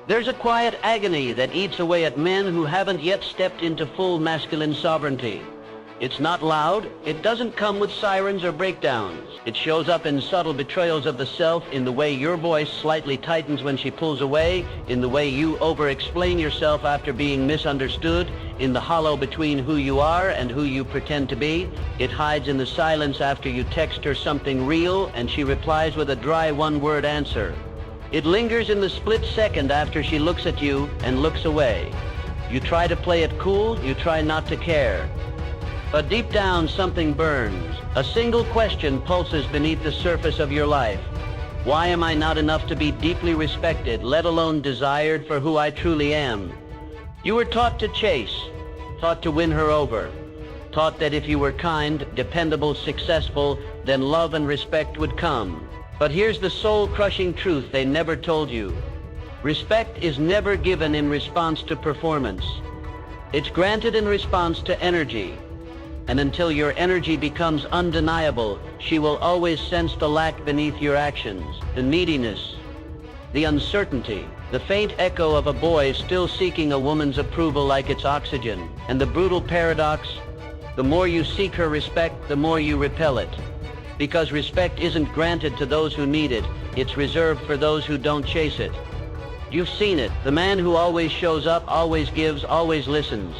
There's a quiet agony that eats away at men who haven't yet stepped into full masculine sovereignty. It's not loud, it doesn't come with sirens or breakdowns. It shows up in subtle betrayals of the self, in the way your voice slightly tightens when she pulls away, in the way you over-explain yourself after being misunderstood, in the hollow between who you are and who you pretend to be. It hides in the silence after you text her something real and she replies with a dry one-word answer. It lingers in the split second after she looks at you and looks away. You try to play it cool, you try not to care. But deep down, something burns. A single question pulses beneath the surface of your life. Why am I not enough to be deeply respected, let alone desired for who I truly am? You were taught to chase, taught to win her over, taught that if you were kind, dependable, successful, then love and respect would come. But here's the soul-crushing truth they never told you. Respect is never given in response to performance. It's granted in response to energy. And until your energy becomes undeniable, she will always sense the lack beneath your actions, the neediness, the uncertainty, the faint echo of a boy still seeking a woman's approval like it's oxygen. And the brutal paradox, the more you seek her respect, the more you repel it. Because respect isn't granted to those who need it, it's reserved for those who don't chase it. You've seen it, the man who always shows up, always gives, always listens.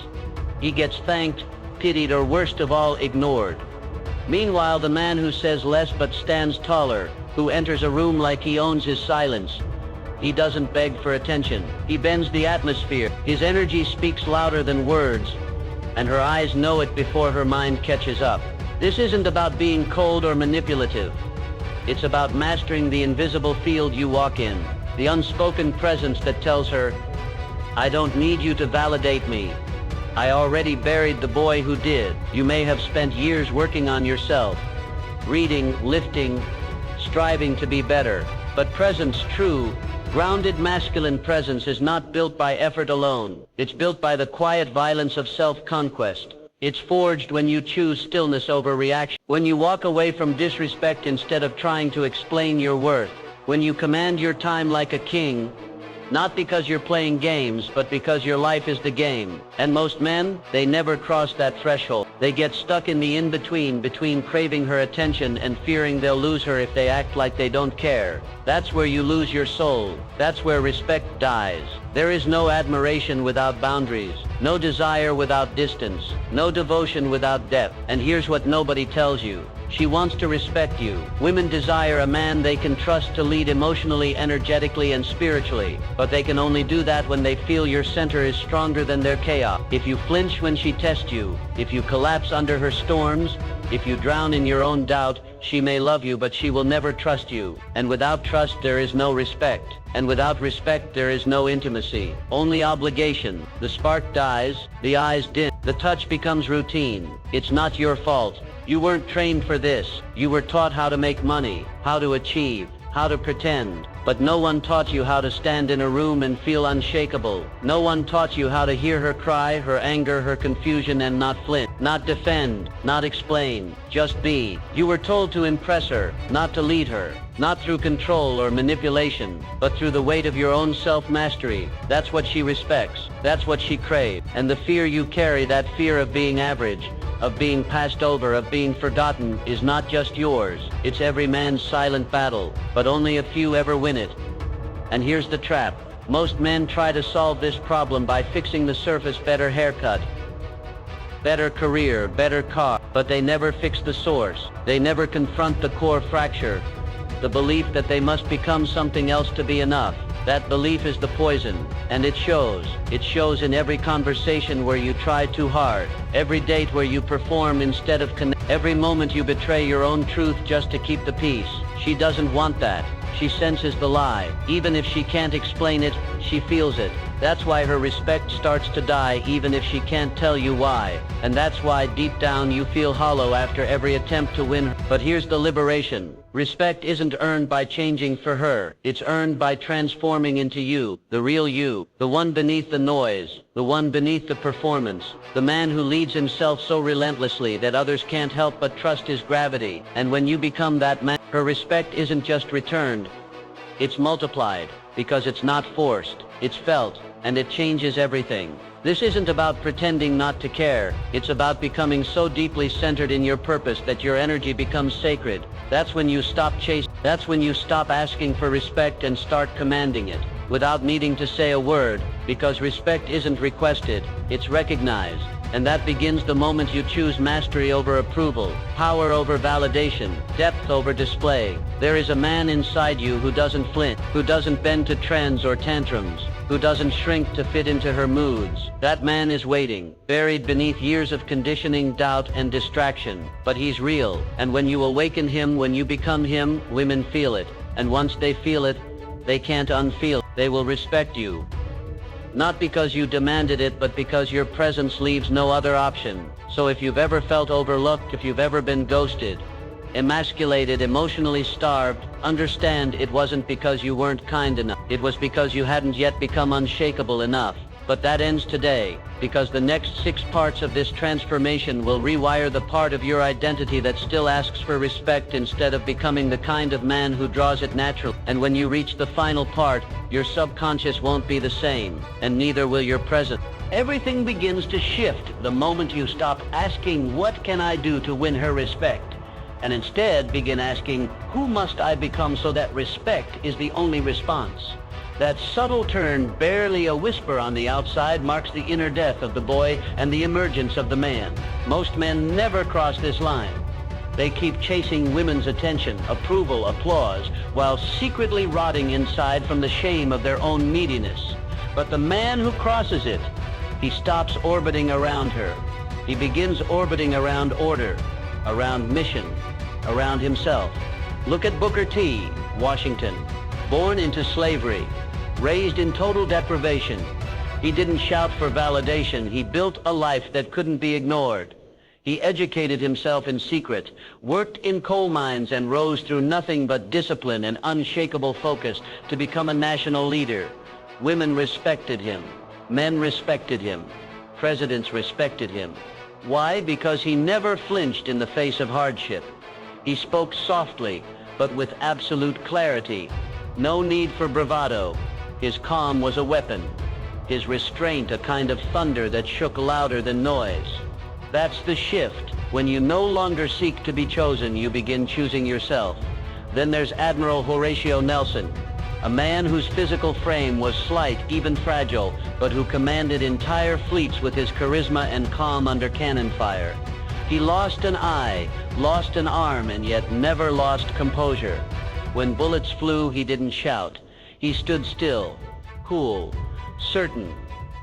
He gets thanked, pitied, or worst of all, ignored. Meanwhile, the man who says less but stands taller, who enters a room like he owns his silence, he doesn't beg for attention. He bends the atmosphere. His energy speaks louder than words, and her eyes know it before her mind catches up. This isn't about being cold or manipulative. It's about mastering the invisible field you walk in, the unspoken presence that tells her, I don't need you to validate me. I already buried the boy who did. You may have spent years working on yourself, reading, lifting, striving to be better. But presence, true, grounded masculine presence, is not built by effort alone. It's built by the quiet violence of self-conquest. It's forged when you choose stillness over reaction, when you walk away from disrespect instead of trying to explain your worth, when you command your time like a king, not because you're playing games, but because your life is the game. And most men, they never cross that threshold. They get stuck in the in-between, between craving her attention and fearing they'll lose her if they act like they don't care. That's where you lose your soul. That's where respect dies. There is no admiration without boundaries, no desire without distance, no devotion without depth. And here's what nobody tells you. She wants to respect you. Women desire a man they can trust to lead emotionally, energetically, and spiritually. But they can only do that when they feel your center is stronger than their chaos. If you flinch when she tests you, if you collapse under her storms, if you drown in your own doubt, she may love you, but she will never trust you. And without trust, there is no respect. And without respect, there is no intimacy. Only obligation. The spark dies, the eyes dim, the touch becomes routine. It's not your fault. You weren't trained for this. You were taught how to make money, how to achieve, how to pretend. But no one taught you how to stand in a room and feel unshakable. No one taught you how to hear her cry, her anger, her confusion, and not flinch, not defend, not explain, just be. You were told to impress her, not to lead her, not through control or manipulation, but through the weight of your own self-mastery. That's what she respects. That's what she craves. And the fear you carry, that fear of being average, of being passed over, of being forgotten, is not just yours. It's every man's silent battle, but only a few ever win it. And here's the trap. Most men try to solve this problem by fixing the surface: better haircut, better career, better car, but they never fix the source. They never confront the core fracture, the belief that they must become something else to be enough. That belief is the poison, and it shows. It shows in every conversation where you try too hard, every date where you perform instead of connect, every moment you betray your own truth just to keep the peace. She doesn't want that. She senses the lie. Even if she can't explain it, she feels it. That's why her respect starts to die, even if she can't tell you why. And that's why deep down you feel hollow after every attempt to win her. But here's the liberation. Respect isn't earned by changing for her. It's earned by transforming into you, the real you, the one beneath the noise, the one beneath the performance, the man who leads himself so relentlessly that others can't help but trust his gravity. And when you become that man, her respect isn't just returned, it's multiplied, because it's not forced, It's felt, and it changes everything. This isn't about pretending not to care. It's about becoming so deeply centered in your purpose that your energy becomes sacred. That's when you stop chasing. That's when you stop asking for respect and start commanding it, without needing to say a word, because respect isn't requested, it's recognized. And that begins the moment you choose mastery over approval, power over validation, depth over display. There is a man inside you who doesn't flinch, who doesn't bend to trends or tantrums, who doesn't shrink to fit into her moods. That man is waiting, buried beneath years of conditioning, doubt, and distraction. But he's real, and when you awaken him, when you become him, women feel it. And once they feel it, they can't unfeel it. They will respect you. Not because you demanded it, but because your presence leaves no other option. So if you've ever felt overlooked, if you've ever been ghosted, emasculated, emotionally starved, understand it wasn't because you weren't kind enough. It was because you hadn't yet become unshakable enough. But that ends today, because the next 6 parts of this transformation will rewire the part of your identity that still asks for respect instead of becoming the kind of man who draws it naturally. And when you reach the final part, your subconscious won't be the same, and neither will your present. Everything begins to shift the moment you stop asking, what can I do to win her respect? And instead begin asking, who must I become so that respect is the only response? That subtle turn, barely a whisper on the outside, marks the inner death of the boy and the emergence of the man. Most men never cross this line. They keep chasing women's attention, approval, applause, while secretly rotting inside from the shame of their own neediness. But the man who crosses it, he stops orbiting around her. He begins orbiting around order, around mission, around himself. Look at Booker T. Washington, born into slavery, raised in total deprivation. He didn't shout for validation. He built a life that couldn't be ignored. He educated himself in secret, worked in coal mines, and rose through nothing but discipline and unshakable focus to become a national leader. Women respected him. Men respected him. Presidents respected him. Why? Because he never flinched in the face of hardship. He spoke softly, but with absolute clarity. No need for bravado. His calm was a weapon. His restraint a kind of thunder that shook louder than noise. That's the shift. When you no longer seek to be chosen, you begin choosing yourself. Then there's Admiral Horatio Nelson, a man whose physical frame was slight, even fragile, but who commanded entire fleets with his charisma and calm under cannon fire. He lost an eye, lost an arm, and yet never lost composure. When bullets flew, he didn't shout. He stood still, cool, certain.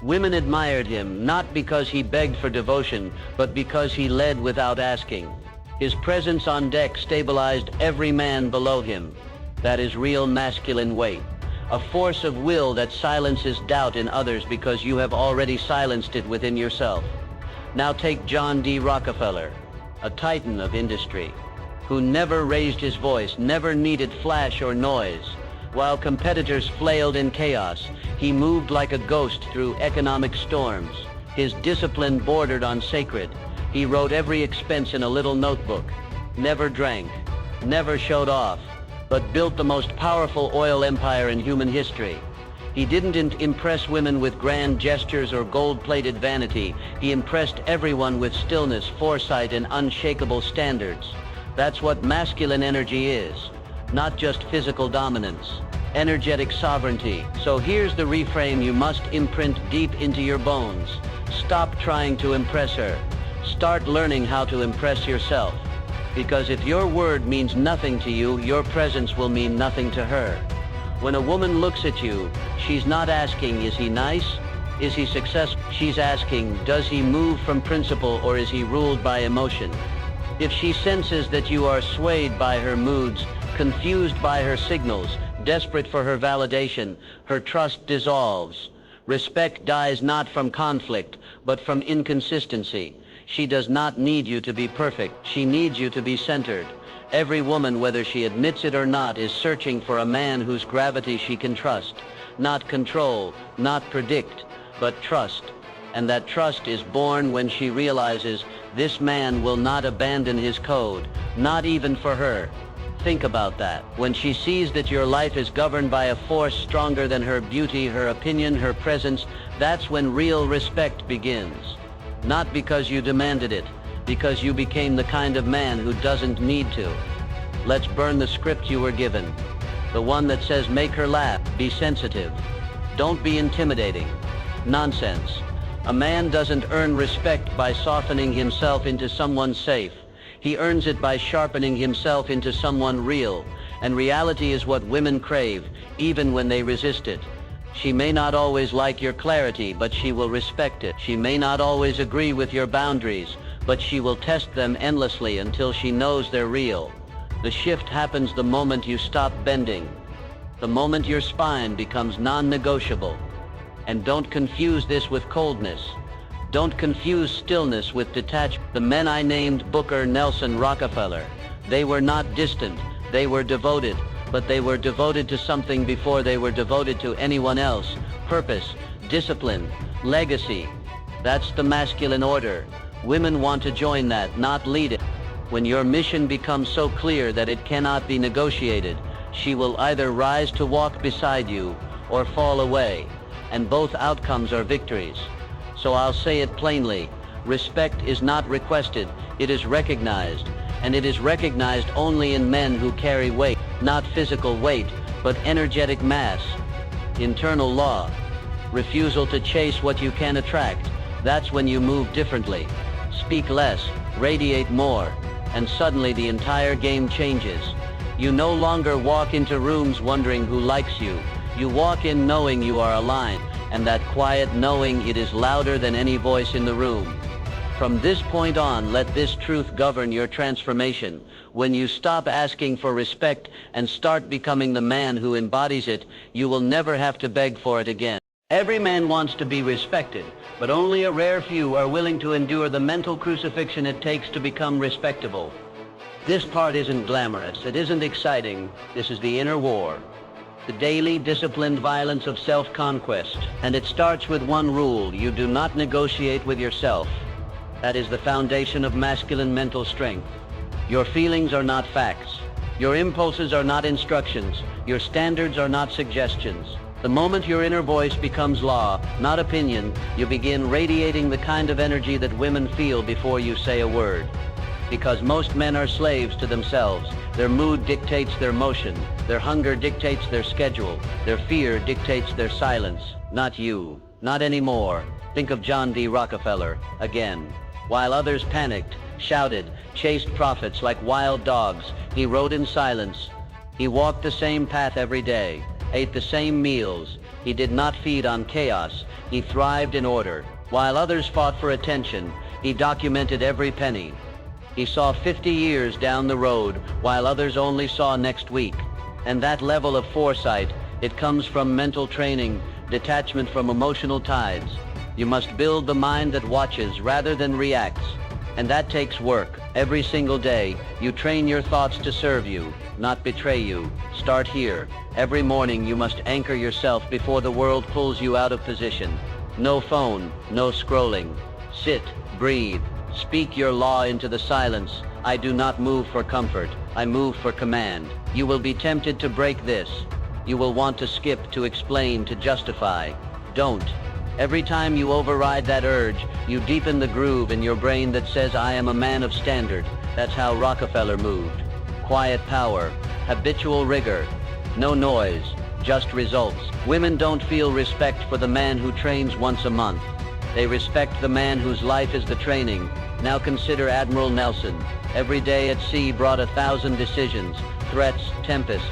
Women admired him, not because he begged for devotion, but because he led without asking. His presence on deck stabilized every man below him. That is real masculine weight, a force of will that silences doubt in others because you have already silenced it within yourself. Now take John D. Rockefeller, a titan of industry, who never raised his voice, never needed flash or noise. While competitors flailed in chaos, he moved like a ghost through economic storms. His discipline bordered on sacred. He wrote every expense in a little notebook, never drank, never showed off, but built the most powerful oil empire in human history. He didn't impress women with grand gestures or gold-plated vanity. He impressed everyone with stillness, foresight, and unshakable standards. That's what masculine energy is. Not just physical dominance, energetic sovereignty. So here's the reframe you must imprint deep into your bones. Stop trying to impress her. Start learning how to impress yourself. Because if your word means nothing to you, your presence will mean nothing to her. When a woman looks at you, she's not asking, is he nice? Is he successful? She's asking, does he move from principle or is he ruled by emotion? If she senses that you are swayed by her moods, confused by her signals, desperate for her validation, her trust dissolves. Respect dies not from conflict, but from inconsistency. She does not need you to be perfect. She needs you to be centered. Every woman, whether she admits it or not, is searching for a man whose gravity she can trust. Not control, not predict, but trust. And that trust is born when she realizes this man will not abandon his code, not even for her. Think about that. When she sees that your life is governed by a force stronger than her beauty, her opinion, her presence, that's when real respect begins. Not because you demanded it, because you became the kind of man who doesn't need to. Let's burn the script you were given. The one that says make her laugh, be sensitive. Don't be intimidating. Nonsense. A man doesn't earn respect by softening himself into someone safe. He earns it by sharpening himself into someone real. And reality is what women crave, even when they resist it. She may not always like your clarity, but she will respect it. She may not always agree with your boundaries, but she will test them endlessly until she knows they're real. The shift happens the moment you stop bending, the moment your spine becomes non-negotiable. And don't confuse this with coldness. Don't confuse stillness with detachment. The men I named, Booker, Nelson, Rockefeller, they were not distant, they were devoted, but they were devoted to something before they were devoted to anyone else. Purpose, discipline, legacy. That's the masculine order. Women want to join that, not lead it. When your mission becomes so clear that it cannot be negotiated, she will either rise to walk beside you or fall away, and both outcomes are victories. So I'll say it plainly, respect is not requested, it is recognized, and it is recognized only in men who carry weight, not physical weight, but energetic mass, internal law, refusal to chase what you can attract. That's when you move differently, speak less, radiate more, and suddenly the entire game changes. You no longer walk into rooms wondering who likes you. You walk in knowing you are aligned, and that quiet knowing, it is louder than any voice in the room. From this point on, let this truth govern your transformation. When you stop asking for respect and start becoming the man who embodies it, you will never have to beg for it again. Every man wants to be respected, but only a rare few are willing to endure the mental crucifixion it takes to become respectable. This part isn't glamorous, it isn't exciting. This is the inner war, the daily disciplined violence of self-conquest. And it starts with one rule: you do not negotiate with yourself. That is the foundation of masculine mental strength. Your feelings are not facts. Your impulses are not instructions. Your standards are not suggestions. The moment your inner voice becomes law, not opinion, you begin radiating the kind of energy that women feel before you say a word. Because most men are slaves to themselves. Their mood dictates their motion. Their hunger dictates their schedule. Their fear dictates their silence. Not you. Not anymore. Think of John D. Rockefeller again. While others panicked, shouted, chased profits like wild dogs, he rode in silence. He walked the same path every day, ate the same meals. He did not feed on chaos. He thrived in order. While others fought for attention, he documented every penny. He saw 50 years down the road, while others only saw next week. And that level of foresight, it comes from mental training, detachment from emotional tides. You must build the mind that watches rather than reacts. And that takes work. Every single day, you train your thoughts to serve you, not betray you. Start here. Every morning you must anchor yourself before the world pulls you out of position. No phone, no scrolling. Sit, breathe, speak your law into the silence. I do not move for comfort. I move for command. You will be tempted to break this. You will want to skip, to explain, to justify. Don't. Every time you override that urge, you deepen the groove in your brain that says, I am a man of standard. That's how Rockefeller moved. Quiet power, habitual rigor, no noise, just results. Women don't feel respect for the man who trains once a month. They respect the man whose life is the training. Now consider Admiral Nelson. Every day at sea brought 1,000 decisions, threats, tempests,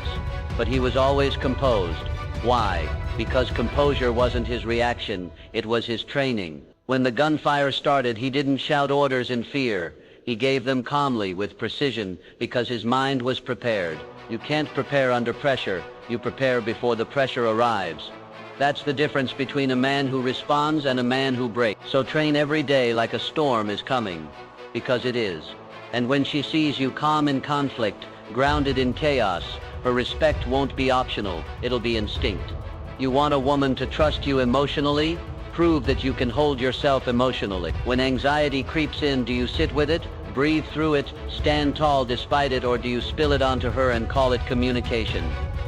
but he was always composed. Why? Because composure wasn't his reaction, it was his training. When the gunfire started, he didn't shout orders in fear. He gave them calmly, with precision, because his mind was prepared. You can't prepare under pressure. You prepare before the pressure arrives. That's the difference between a man who responds and a man who breaks. So train every day like a storm is coming, because it is. And when she sees you calm in conflict, grounded in chaos, her respect won't be optional, it'll be instinct. You want a woman to trust you emotionally? Prove that you can hold yourself emotionally. When anxiety creeps in, do you sit with it? Breathe through it, stand tall despite it, or do you spill it onto her and call it communication?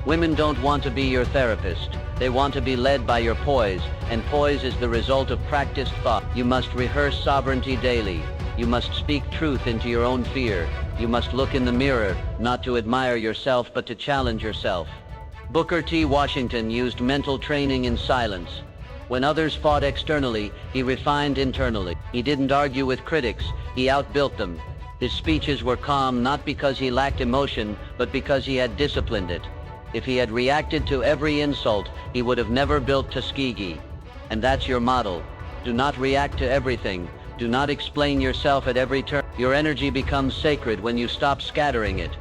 Women don't want to be your therapist. They want to be led by your poise, and poise is the result of practiced thought. You must rehearse sovereignty daily. You must speak truth into your own fear. You must look in the mirror, not to admire yourself, but to challenge yourself. Booker T. Washington used mental training in silence. When others fought externally, he refined internally. He didn't argue with critics, he outbuilt them. His speeches were calm not because he lacked emotion, but because he had disciplined it. If he had reacted to every insult, he would have never built Tuskegee. And that's your model. Do not react to everything. Do not explain yourself at every turn. Your energy becomes sacred when you stop scattering it.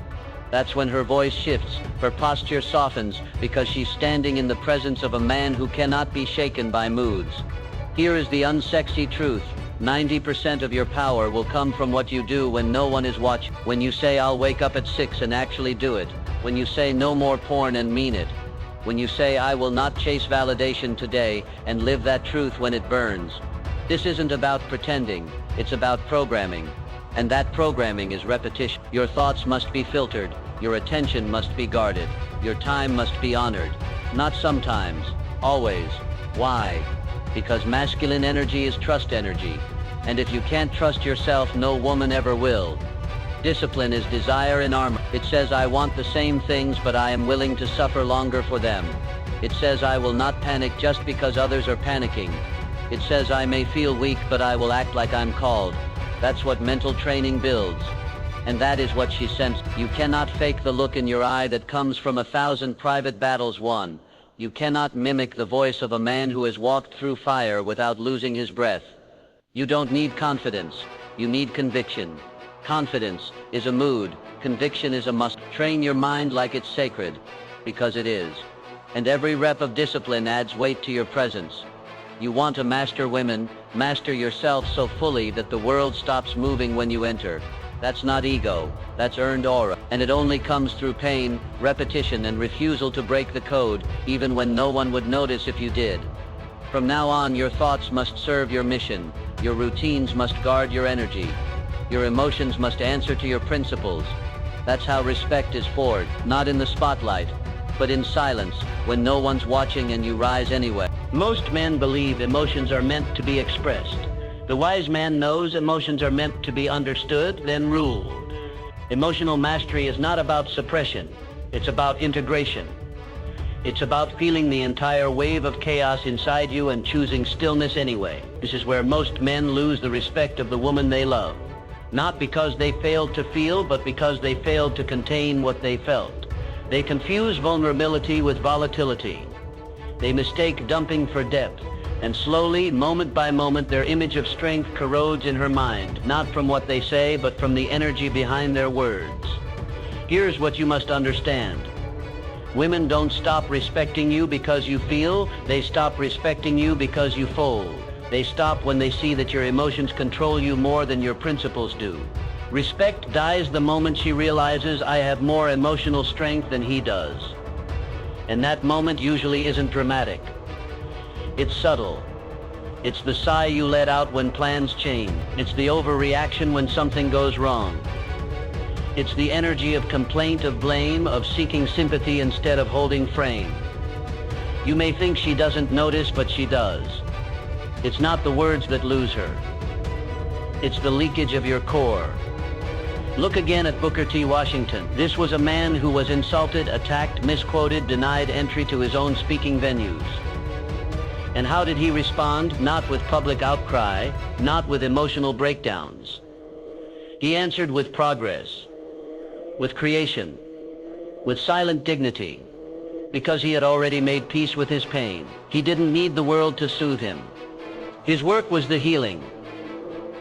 That's when her voice shifts, her posture softens, because she's standing in the presence of a man who cannot be shaken by moods. Here is the unsexy truth. 90% of your power will come from what you do when no one is watching. When you say, "I'll wake up at 6 and actually do it." When you say, "No more porn," and mean it. When you say, "I will not chase validation today," and live that truth when it burns. This isn't about pretending, it's about programming. And that programming is repetition. Your thoughts must be filtered. Your attention must be guarded. Your time must be honored. Not sometimes, always. Why? Because masculine energy is trust energy. And if you can't trust yourself, no woman ever will. Discipline is desire in armor. It says, "I want the same things, but I am willing to suffer longer for them." It says, "I will not panic just because others are panicking." It says, "I may feel weak, but I will act like I'm called." That's what mental training builds. And that is what she sensed. You cannot fake the look in your eye that comes from 1,000 private battles won. You cannot mimic the voice of a man who has walked through fire without losing his breath. You don't need confidence. You need conviction. Confidence is a mood. Conviction is a must. Train your mind like it's sacred, because it is. And every rep of discipline adds weight to your presence. You want to master women, master yourself so fully that the world stops moving when you enter. That's not ego, that's earned aura. And it only comes through pain, repetition, and refusal to break the code, even when no one would notice if you did. From now on, your thoughts must serve your mission. Your routines must guard your energy. Your emotions must answer to your principles. That's how respect is forged, not in the spotlight, but in silence, when no one's watching and you rise anyway. Most men believe emotions are meant to be expressed. The wise man knows emotions are meant to be understood, then ruled. Emotional mastery is not about suppression. It's about integration. It's about feeling the entire wave of chaos inside you and choosing stillness anyway. This is where most men lose the respect of the woman they love. Not because they failed to feel, but because they failed to contain what they felt. They confuse vulnerability with volatility. They mistake dumping for depth, and slowly, moment by moment, their image of strength corrodes in her mind, not from what they say, but from the energy behind their words. Here's what you must understand. Women don't stop respecting you because you feel, they stop respecting you because you fold. They stop when they see that your emotions control you more than your principles do. Respect dies the moment she realizes, "I have more emotional strength than he does." And that moment usually isn't dramatic. It's subtle. It's the sigh you let out when plans change. It's the overreaction when something goes wrong. It's the energy of complaint, of blame, of seeking sympathy instead of holding frame. You may think she doesn't notice, but she does. It's not the words that lose her. It's the leakage of your core. Look again at Booker T. Washington. This was a man who was insulted, attacked, misquoted, denied entry to his own speaking venues. And how did he respond? Not with public outcry, not with emotional breakdowns. He answered with progress, with creation, with silent dignity, because he had already made peace with his pain. He didn't need the world to soothe him. His work was the healing.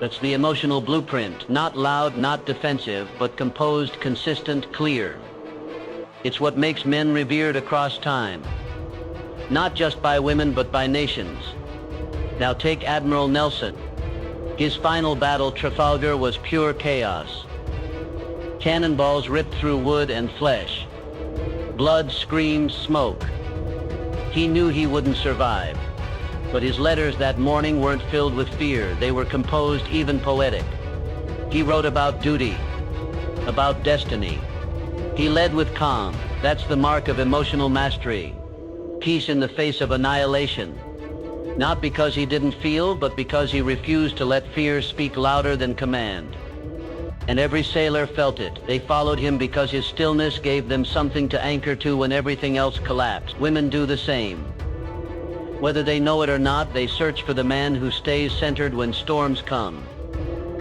That's the emotional blueprint, not loud, not defensive, but composed, consistent, clear. It's what makes men revered across time, not just by women, but by nations. Now take Admiral Nelson. His final battle, Trafalgar, was pure chaos. Cannonballs ripped through wood and flesh. Blood, screams, smoke. He knew he wouldn't survive. But his letters that morning weren't filled with fear. They were composed, even poetic. He wrote about duty, about destiny. He led with calm. That's the mark of emotional mastery. Peace in the face of annihilation. Not because he didn't feel, but because he refused to let fear speak louder than command. And every sailor felt it. They followed him because his stillness gave them something to anchor to when everything else collapsed. Women do the same. Whether they know it or not, they search for the man who stays centered when storms come.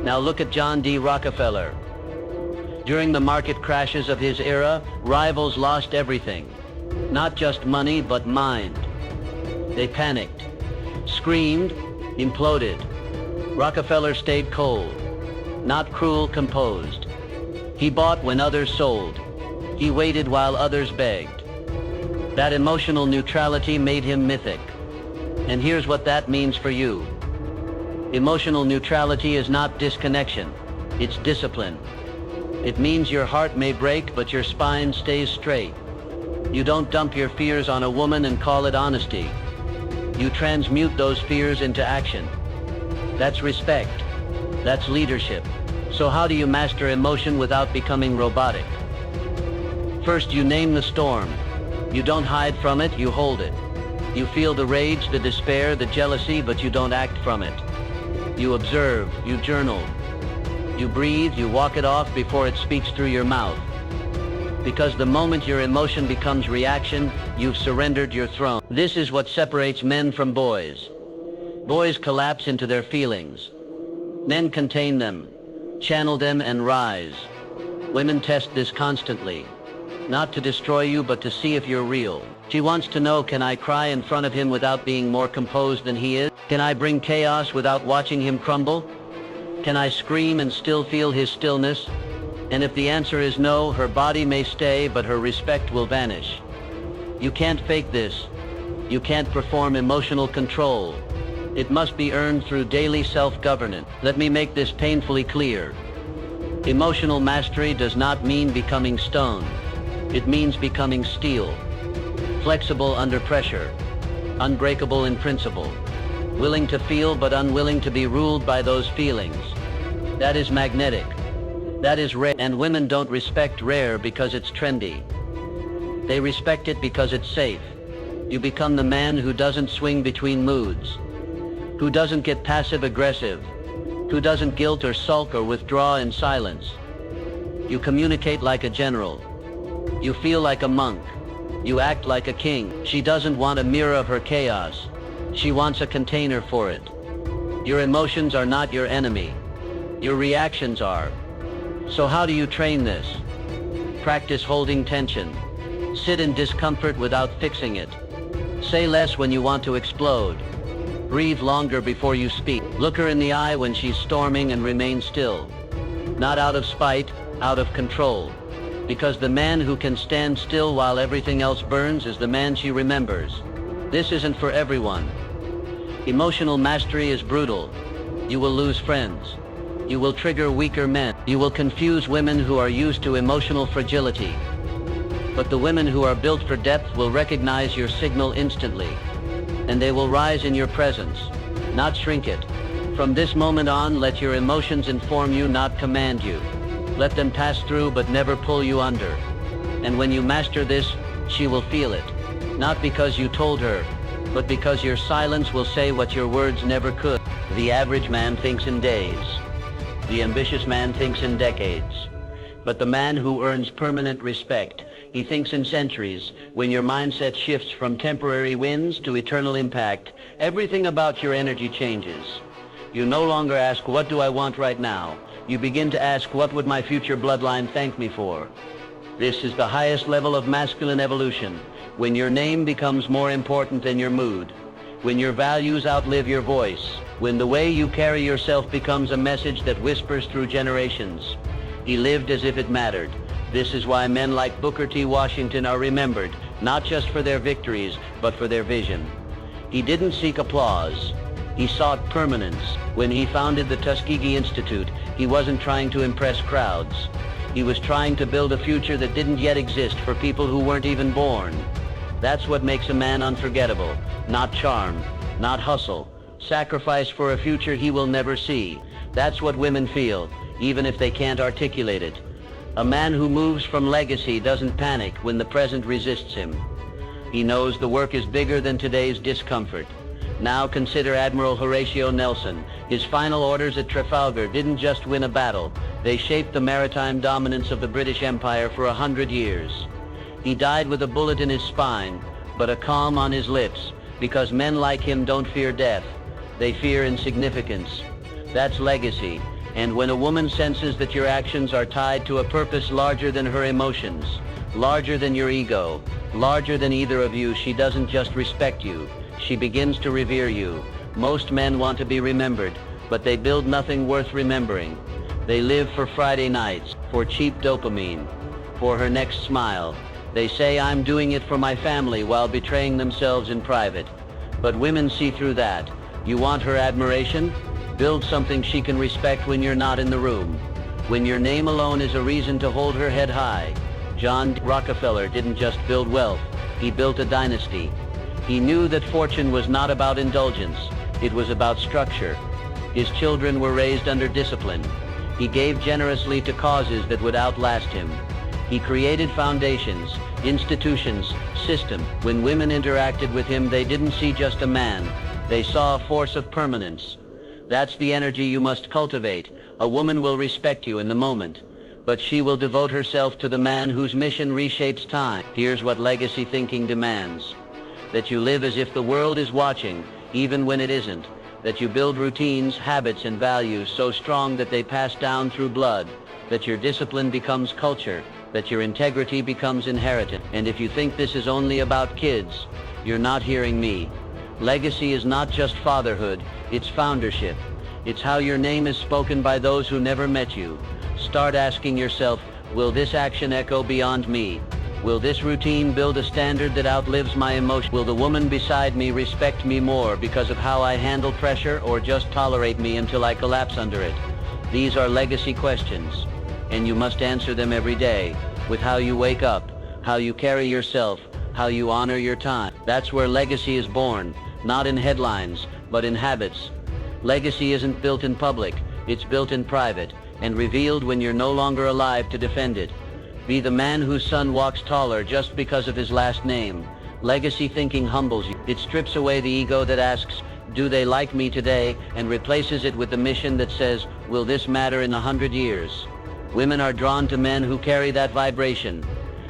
Now look at John D. Rockefeller. During the market crashes of his era, rivals lost everything. Not just money, but mind. They panicked, screamed, imploded. Rockefeller stayed cold, not cruel, composed. He bought when others sold. He waited while others begged. That emotional neutrality made him mythic. And here's what that means for you. Emotional neutrality is not disconnection, it's discipline. It means your heart may break, but your spine stays straight. You don't dump your fears on a woman and call it honesty. You transmute those fears into action. That's respect. That's leadership. So how do you master emotion without becoming robotic? First, you name the storm. You don't hide from it, you hold it. You feel the rage, the despair, the jealousy, but you don't act from it. You observe, you journal. You breathe, you walk it off before it speaks through your mouth. Because the moment your emotion becomes reaction, you've surrendered your throne. This is what separates men from boys. Boys collapse into their feelings. Men contain them, channel them, and rise. Women test this constantly. Not to destroy you, but to see if you're real. She wants to know, can I cry in front of him without being more composed than he is? Can I bring chaos without watching him crumble? Can I scream and still feel his stillness? And if the answer is no, her body may stay, but her respect will vanish. You can't fake this. You can't perform emotional control. It must be earned through daily self-governance. Let me make this painfully clear. Emotional mastery does not mean becoming stone. It means becoming steel. Flexible under pressure. Unbreakable in principle. Willing to feel but unwilling to be ruled by those feelings. That is magnetic. That is rare. And women don't respect rare because it's trendy. They respect it because it's safe. You become the man who doesn't swing between moods, who doesn't get passive-aggressive, who doesn't guilt or sulk or withdraw in silence. You communicate like a general. You feel like a monk. You act like a king. She doesn't want a mirror of her chaos. She wants a container for it. Your emotions are not your enemy. Your reactions are. So how do you train this? Practice holding tension. Sit in discomfort without fixing it. Say less when you want to explode. Breathe longer before you speak. Look her in the eye when she's storming and remain still. Not out of spite, out of control. Because the man who can stand still while everything else burns is the man she remembers. This isn't for everyone. Emotional mastery is brutal. You will lose friends. You will trigger weaker men. You will confuse women who are used to emotional fragility. But the women who are built for depth will recognize your signal instantly. And they will rise in your presence, not shrink it. From this moment on, let your emotions inform you, not command you. Let them pass through but never pull you under. And when you master this, she will feel it. Not because you told her, but because your silence will say what your words never could. The average man thinks in days. The ambitious man thinks in decades. But the man who earns permanent respect, he thinks in centuries. When your mindset shifts from temporary wins to eternal impact, everything about your energy changes. You no longer ask, what do I want right now? You begin to ask, what would my future bloodline thank me for? This is the highest level of masculine evolution, when your name becomes more important than your mood, when your values outlive your voice, when the way you carry yourself becomes a message that whispers through generations. He lived as if it mattered. This is why men like Booker T. Washington are remembered, not just for their victories, but for their vision. He didn't seek applause. He sought permanence. When he founded the Tuskegee Institute, he wasn't trying to impress crowds. He was trying to build a future that didn't yet exist for people who weren't even born. That's what makes a man unforgettable. Not charm, not hustle. Sacrifice for a future he will never see. That's what women feel. even if they can't articulate it. A man who moves from legacy doesn't panic when the present resists him. He knows the work is bigger than today's discomfort. Now consider Admiral Horatio Nelson. His final orders at Trafalgar didn't just win a battle. They shaped the maritime dominance of the British Empire for 100 years. He died with a bullet in his spine, but a calm on his lips, because men like him don't fear death. They fear insignificance. That's legacy. And when a woman senses that your actions are tied to a purpose larger than her emotions, larger than your ego, larger than either of you, she doesn't just respect you. She begins to revere you. Most men want to be remembered, but they build nothing worth remembering. They live for Friday nights, for cheap dopamine, for her next smile. They say, "I'm doing it for my family," while betraying themselves in private. But women see through that. You want her admiration? Build something she can respect when you're not in the room. When your name alone is a reason to hold her head high. John Rockefeller didn't just build wealth, he built a dynasty. He knew that fortune was not about indulgence, it was about structure. His children were raised under discipline. He gave generously to causes that would outlast him. He created foundations, institutions, systems. When women interacted with him, they didn't see just a man. They saw a force of permanence. That's the energy you must cultivate. A woman will respect you in the moment, but she will devote herself to the man whose mission reshapes time. Here's what legacy thinking demands. That you live as if the world is watching, even when it isn't. That you build routines, habits, and values so strong that they pass down through blood. That your discipline becomes culture. That your integrity becomes inheritance. And if you think this is only about kids, you're not hearing me. Legacy is not just fatherhood, it's foundership. It's how your name is spoken by those who never met you. Start asking yourself, will this action echo beyond me? Will this routine build a standard that outlives my emotion? Will the woman beside me respect me more because of how I handle pressure, or just tolerate me until I collapse under it? These are legacy questions, and you must answer them every day, with how you wake up, how you carry yourself, how you honor your time. That's where legacy is born, not in headlines, but in habits. Legacy isn't built in public, it's built in private, and revealed when you're no longer alive to defend it. Be the man whose son walks taller just because of his last name. Legacy thinking humbles you. It strips away the ego that asks, do they like me today, and replaces it with the mission that says, will this matter in 100 years? Women are drawn to men who carry that vibration.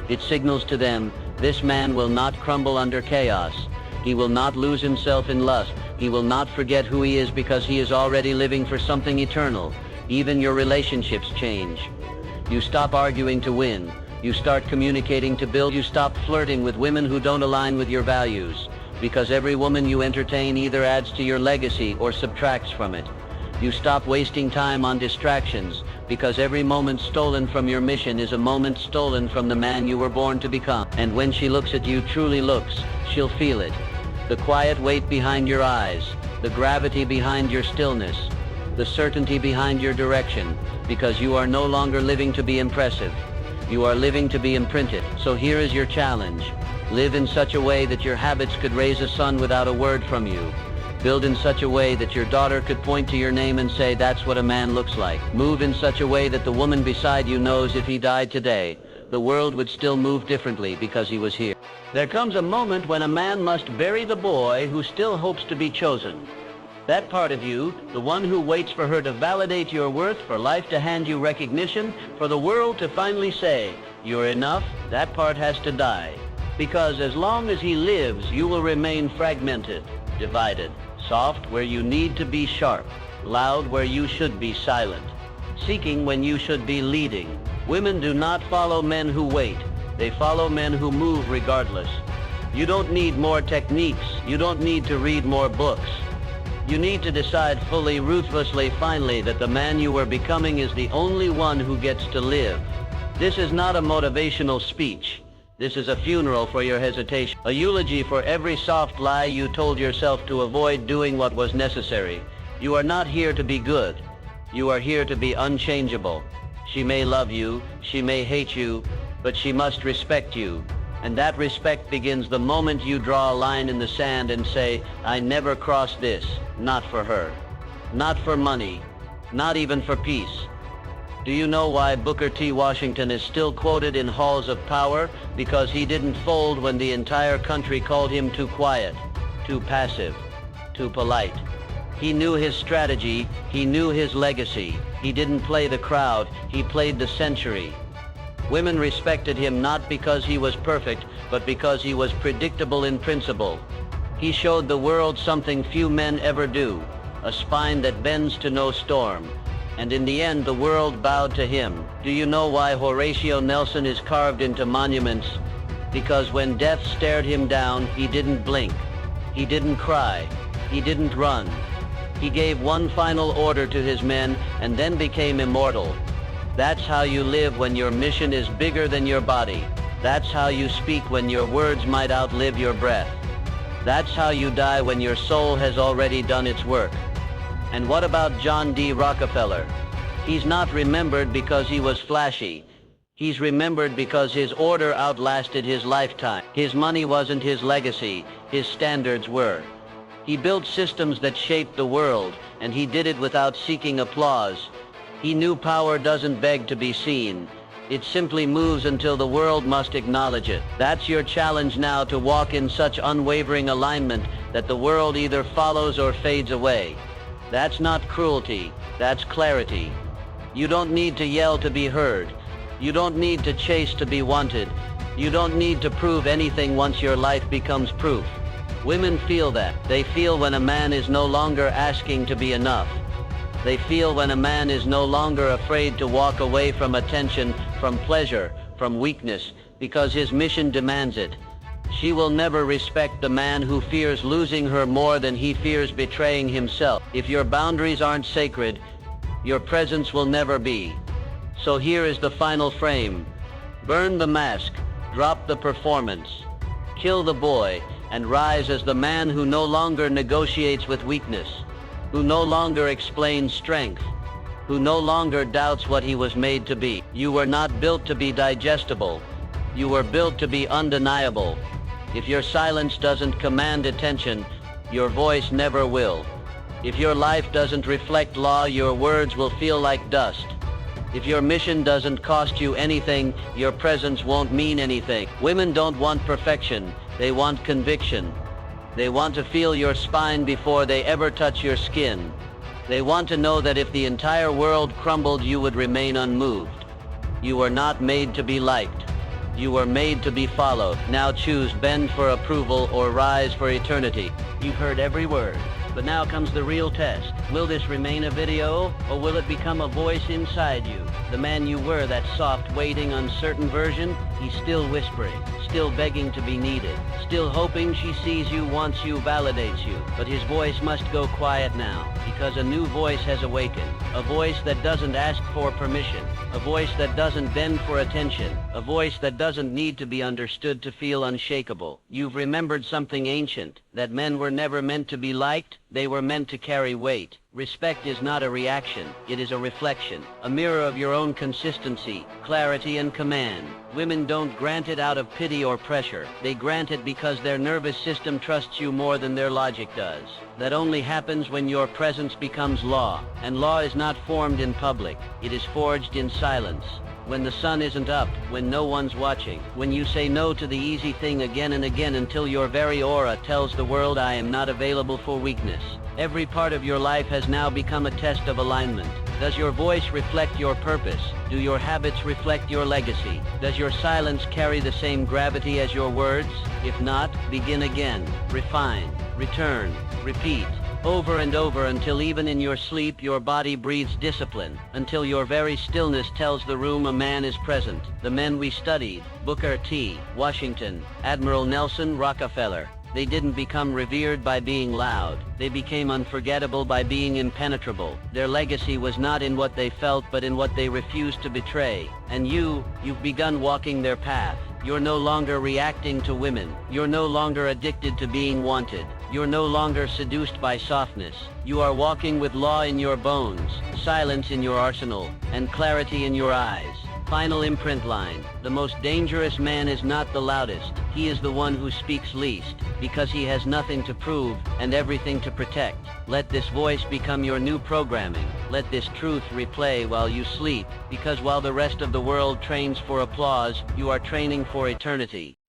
It signals to them, this man will not crumble under chaos. He will not lose himself in lust. He will not forget who he is because he is already living for something eternal. Even your relationships change. You stop arguing to win. You start communicating to build. You stop flirting with women who don't align with your values, because every woman you entertain either adds to your legacy or subtracts from it. You stop wasting time on distractions, because every moment stolen from your mission is a moment stolen from the man you were born to become. And when she looks at you, truly looks, she'll feel it. The quiet weight behind your eyes, the gravity behind your stillness, the certainty behind your direction, because you are no longer living to be impressive. You are living to be imprinted. So here is your challenge. Live in such a way that your habits could raise a son without a word from you. Build in such a way that your daughter could point to your name and say, that's what a man looks like. Move in such a way that the woman beside you knows if he died today, the world would still move differently because he was here. There comes a moment when a man must bury the boy who still hopes to be chosen. That part of you, the one who waits for her to validate your worth, for life to hand you recognition, for the world to finally say, you're enough, that part has to die. Because as long as he lives, you will remain fragmented, divided, soft where you need to be sharp, loud where you should be silent, seeking when you should be leading. Women do not follow men who wait. They follow men who move regardless. You don't need more techniques. You don't need to read more books. You need to decide fully, ruthlessly, finally, that the man you are becoming is the only one who gets to live. This is not a motivational speech. This is a funeral for your hesitation, a eulogy for every soft lie you told yourself to avoid doing what was necessary. You are not here to be good. You are here to be unchangeable. She may love you, she may hate you, but she must respect you. And that respect begins the moment you draw a line in the sand and say, I never cross this, not for her, not for money, not even for peace. Do you know why Booker T. Washington is still quoted in halls of power? Because he didn't fold when the entire country called him too quiet, too passive, too polite. He knew his strategy, he knew his legacy. He didn't play the crowd, he played the century. Women respected him not because he was perfect, but because he was predictable in principle. He showed the world something few men ever do, a spine that bends to no storm. And in the end, the world bowed to him. Do you know why Horatio Nelson is carved into monuments? Because when death stared him down, he didn't blink. He didn't cry. He didn't run. He gave one final order to his men and then became immortal. That's how you live when your mission is bigger than your body. That's how you speak when your words might outlive your breath. That's how you die when your soul has already done its work. And what about John D. Rockefeller? He's not remembered because he was flashy. He's remembered because his order outlasted his lifetime. His money wasn't his legacy, his standards were. He built systems that shaped the world, and he did it without seeking applause. He knew power doesn't beg to be seen. It simply moves until the world must acknowledge it. That's your challenge now, to walk in such unwavering alignment that the world either follows or fades away. That's not cruelty, that's clarity. You don't need to yell to be heard. You don't need to chase to be wanted. You don't need to prove anything once your life becomes proof. Women feel that. They feel when a man is no longer asking to be enough. They feel when a man is no longer afraid to walk away from attention, from pleasure, from weakness, because his mission demands it. She will never respect the man who fears losing her more than he fears betraying himself. If your boundaries aren't sacred, your presence will never be. So here is the final frame. Burn the mask, drop the performance, kill the boy, and rise as the man who no longer negotiates with weakness, who no longer explains strength, who no longer doubts what he was made to be. You were not built to be digestible. You were built to be undeniable. If your silence doesn't command attention, your voice never will. If your life doesn't reflect law, your words will feel like dust. If your mission doesn't cost you anything, your presence won't mean anything. Women don't want perfection, they want conviction. They want to feel your spine before they ever touch your skin. They want to know that if the entire world crumbled, you would remain unmoved. You were not made to be liked. You were made to be followed. Now choose bend for approval or rise for eternity. You've heard every word, but now comes the real test. Will this remain a video, or will it become a voice inside you? The man you were, that soft, waiting, uncertain version, he's still whispering, still begging to be needed, still hoping she sees you, wants you, validates you. But his voice must go quiet now, because a new voice has awakened. A voice that doesn't ask for permission. A voice that doesn't bend for attention. A voice that doesn't need to be understood to feel unshakable. You've remembered something ancient, that men were never meant to be liked, they were meant to carry weight. Respect is not a reaction, it is a reflection, a mirror of your own consistency, clarity, and command. Women don't grant it out of pity or pressure. They grant it because their nervous system trusts you more than their logic does. That only happens when your presence becomes law. And law is not formed in public. It is forged in silence. When the sun isn't up, when no one's watching, when you say no to the easy thing again and again until your very aura tells the world, I am not available for weakness. Every part of your life has now become a test of alignment. Does your voice reflect your purpose? Do your habits reflect your legacy? Does your silence carry the same gravity as your words? If not, begin again. Refine, return, repeat. Over and over until even in your sleep your body breathes discipline, until your very stillness tells the room a man is present. The men we studied, Booker T. Washington, Admiral Nelson, Rockefeller, they didn't become revered by being loud. They became unforgettable by being impenetrable. Their legacy was not in what they felt, but in what they refused to betray. And you've begun walking their path. You're no longer reacting to women. You're no longer addicted to being wanted. You're no longer seduced by softness. You are walking with law in your bones, silence in your arsenal, and clarity in your eyes. Final imprint line. The most dangerous man is not the loudest. He is the one who speaks least, because he has nothing to prove and everything to protect. Let this voice become your new programming. Let this truth replay while you sleep, because while the rest of the world trains for applause, you are training for eternity.